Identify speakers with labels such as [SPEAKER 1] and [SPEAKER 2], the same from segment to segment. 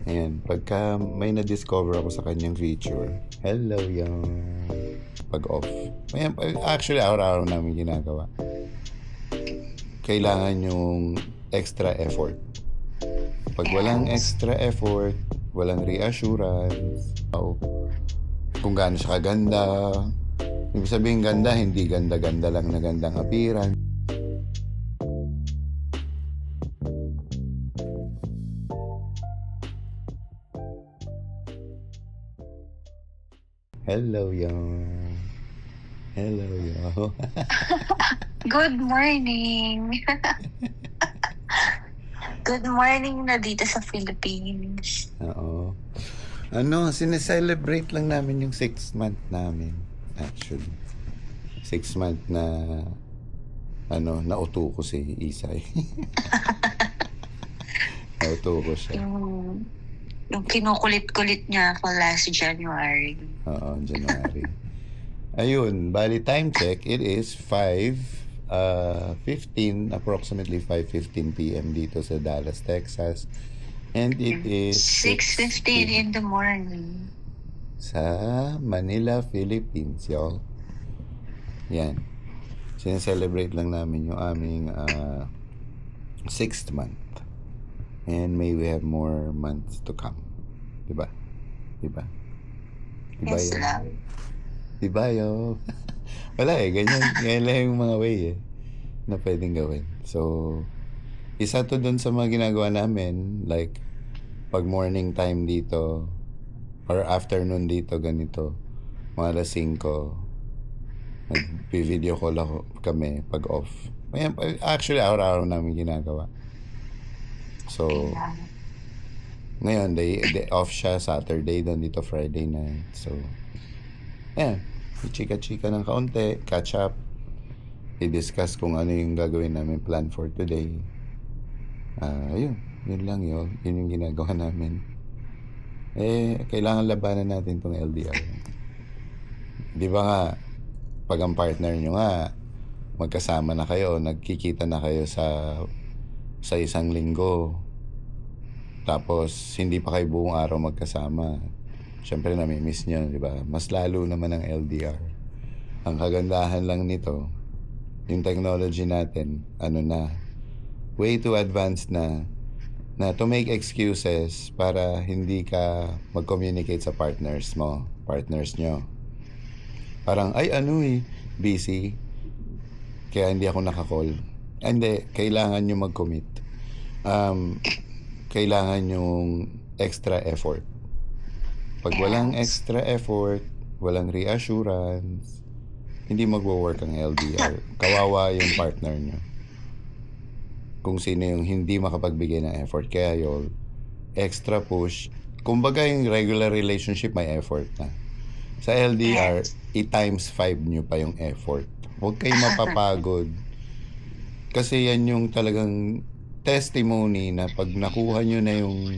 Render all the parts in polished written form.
[SPEAKER 1] Ayan, pagka may na-discover ako sa kanyang feature, hello yung pag-off. Ayan, actually, araw-araw namin ginagawa. Kailangan yung extra effort. Pag walang extra effort, walang reassurance, kung gaano siya kaganda. Ibig sabihin ganda, hindi ganda-ganda lang na gandang appearance. Hello yung... Hello yung...
[SPEAKER 2] Good morning! Good morning na dito sa Philippines.
[SPEAKER 1] Oo. Sineselebrate lang namin yung 6 month namin. Actually. 6 month na nauto ko si Isay. Nauto ko siya.
[SPEAKER 2] Yung kinukulit-kulit niya ako last January.
[SPEAKER 1] Oo, January. Ayun, bali time check, it is 5:15, approximately 5:15 p.m. dito sa Dallas, Texas. And it is
[SPEAKER 2] 6:15 in the morning.
[SPEAKER 1] Sa Manila, Philippines, y'all. Yan. Sineselebrate lang namin yung aming 6th month. And may we have more months to come. Diba? Diba? Diba
[SPEAKER 2] Yes,
[SPEAKER 1] yun?
[SPEAKER 2] love.
[SPEAKER 1] Diba yun? Wala ganyan. Ganyan lang yung mga way na pwedeng gawin. So, isa to dun sa mga ginagawa namin. Like, pag morning time dito, or afternoon dito, ganito, mga alas 5, nag-video call kami pag off. Actually, araw-araw namin ginagawa. So, ngayon, day off siya, Saturday, doon dito Friday night. So, ayan, chika-chika ng kaunti, catch up, i-discuss kung ano yung gagawin namin plan for today. Yun lang yun. Yun yung ginagawa namin. Kailangan labanan natin tong LDR. Di ba nga, pag ang partner nyo nga, magkasama na kayo, nagkikita na kayo sa isang linggo, tapos hindi pa kayo buong araw magkasama, syempre namimiss nyo, di ba? Mas lalo naman ang LDR. Ang kagandahan lang nito, yung technology natin, way too advanced na to make excuses para hindi ka mag-communicate sa partners nyo. Parang, busy, kaya hindi ako nakakall. Hindi, kailangan nyo mag-commit. Kailangan yung extra effort. Pag walang extra effort, walang reassurance, hindi magwo-work ang LDR. Kawawa yung partner nyo. Kung sino yung hindi makapagbigay ng effort. Kaya yun, extra push. Kumbaga yung regular relationship may effort na. Sa LDR, i-times 5 nyo pa yung effort. Huwag kayong mapapagod. Kasi yan yung talagang testimony na pag nakuha nyo na yung,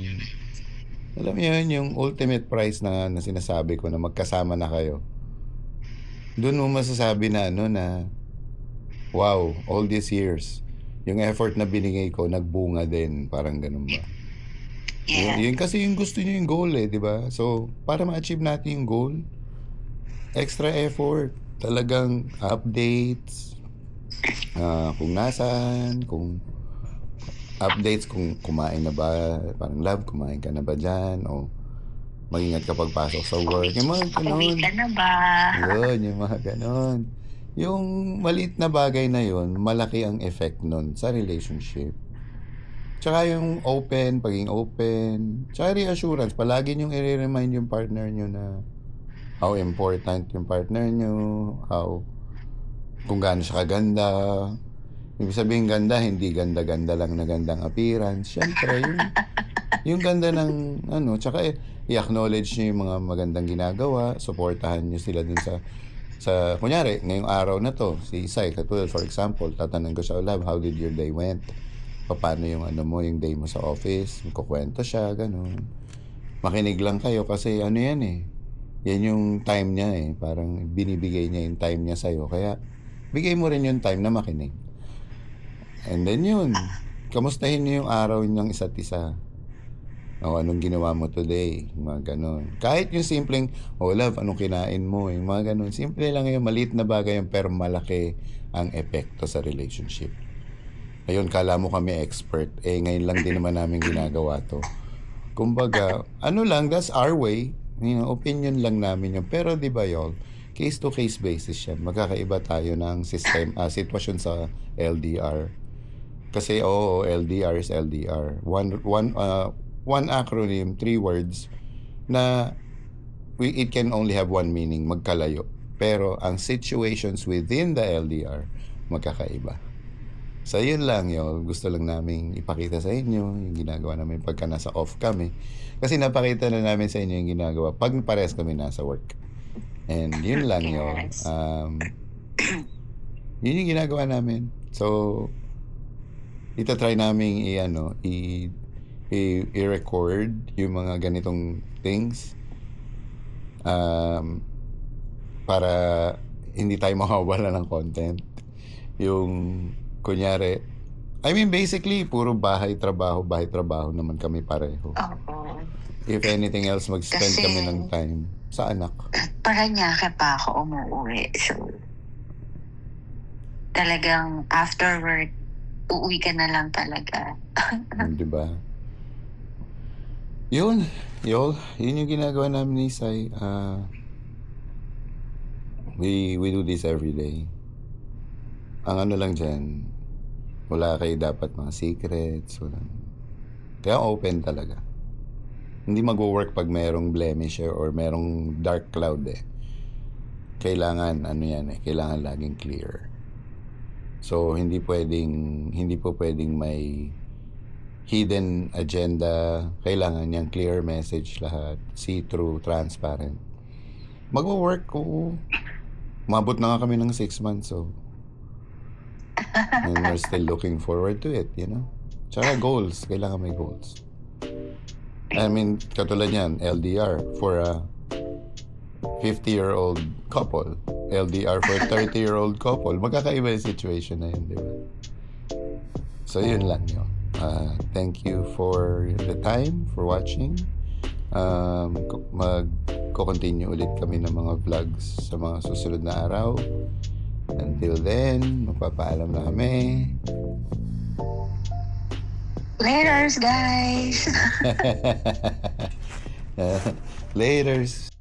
[SPEAKER 1] alam mo yun, yung ultimate prize na sinasabi ko na magkasama na kayo. Doon mo masasabi na wow, all these years, yung effort na binigay ko, nagbunga din. Parang ganun ba?
[SPEAKER 2] Yeah.
[SPEAKER 1] Yun kasi yung gusto nyo yung goal di ba? So, para ma-achieve natin yung goal, extra effort. Talagang updates, kung nasaan, kung updates, kung kumain na ba, parang love, kumain ka na ba dyan, o mag-ingat ka pagpasok sa work. Yung mga ganon.
[SPEAKER 2] Uwi ka na ba?
[SPEAKER 1] Yun, yung mga ganon. Yung maliit na bagay na yun, malaki ang effect nun sa relationship. Tsaka yung paging open, tsaka reassurance, palagi niyong i-remind yung partner nyo na how important yung partner nyo, kung gaano siya kaganda. Ibig sabihin ganda, hindi ganda-ganda lang na gandang appearance. Siyempre, yung ganda ng tsaka i-acknowledge nyo yung mga magandang ginagawa, supportahan nyo sila dun sa kunyari, ngayong araw na to, si Isay, katulad, for example, tatanong ko siya, love, how did your day went? Paano yung yung day mo sa office? Kukwento siya, ganun. Makinig lang kayo kasi yan yan yung time niya parang binibigay niya yung time niya sa'yo, kaya bigay mo rin yung time na makinig. And then kamustahin niyo yung araw ng isa't isa. O anong ginawa mo today? Yung mga ganun. Kahit yung simpleng, oh love, anong kinain mo? Yung mga ganun. Simple lang yun, maliit na bagay yun, pero malaki ang epekto sa relationship. Ayun, kala mo kami expert. Ngayon lang din naman namin ginagawa to. Kumbaga, ano lang, that's our way. Opinion lang namin yun. Pero di ba yun, case to case basis yan. Magkakaiba tayo ng sitwasyon sa LDR. Kasi LDR is LDR. One acronym, 3 words na it can only have one meaning, magkalayo. Pero ang situations within the LDR, magkakaiba. So yun lang yun. Gusto lang namin ipakita sa inyo yung ginagawa namin pagka nasa off kami. Kasi napakita na namin sa inyo yung ginagawa pag pares kami nasa work. And yun lang yun.
[SPEAKER 2] Yes.
[SPEAKER 1] Yun yung ginagawa namin. So, itatry namin i-record yung mga ganitong things para hindi tayo mawawala ng content. Yung kunyari, basically puro bahay trabaho naman kami pareho.
[SPEAKER 2] Oo.
[SPEAKER 1] If anything else, mag-spend
[SPEAKER 2] Kasi-
[SPEAKER 1] kami ng time sa anak.
[SPEAKER 2] Paranaque pa ako umuwi. So, talagang after work, uuwi ka na lang talaga.
[SPEAKER 1] Di ba? Yun yung ginagawa namin ni Sai. We do this every day. Ang ano lang dyan, wala kayo dapat mga secrets. Kaya open talaga. Hindi mag-work pag merong blemish or merong dark cloud Kailangan, kailangan laging clear. So, hindi po pwedeng may hidden agenda. Kailangan niyang clear message lahat. See-through, transparent. Mag-work ko. Mabot na nga kami ng 6 months, so. And we're still looking forward to it, Tsaka goals. Kailangan may goals. Katulad yan, LDR for a 50-year-old couple. LDR for a 30-year-old couple. Magkakaiba yung situation na yun, di ba? So, yun lang yun. Thank you for the time, for watching. Mag-continue ulit kami ng mga vlogs sa mga susunod na araw. Until then, magpapaalam na kami.
[SPEAKER 2] Laters, guys!
[SPEAKER 1] Laters.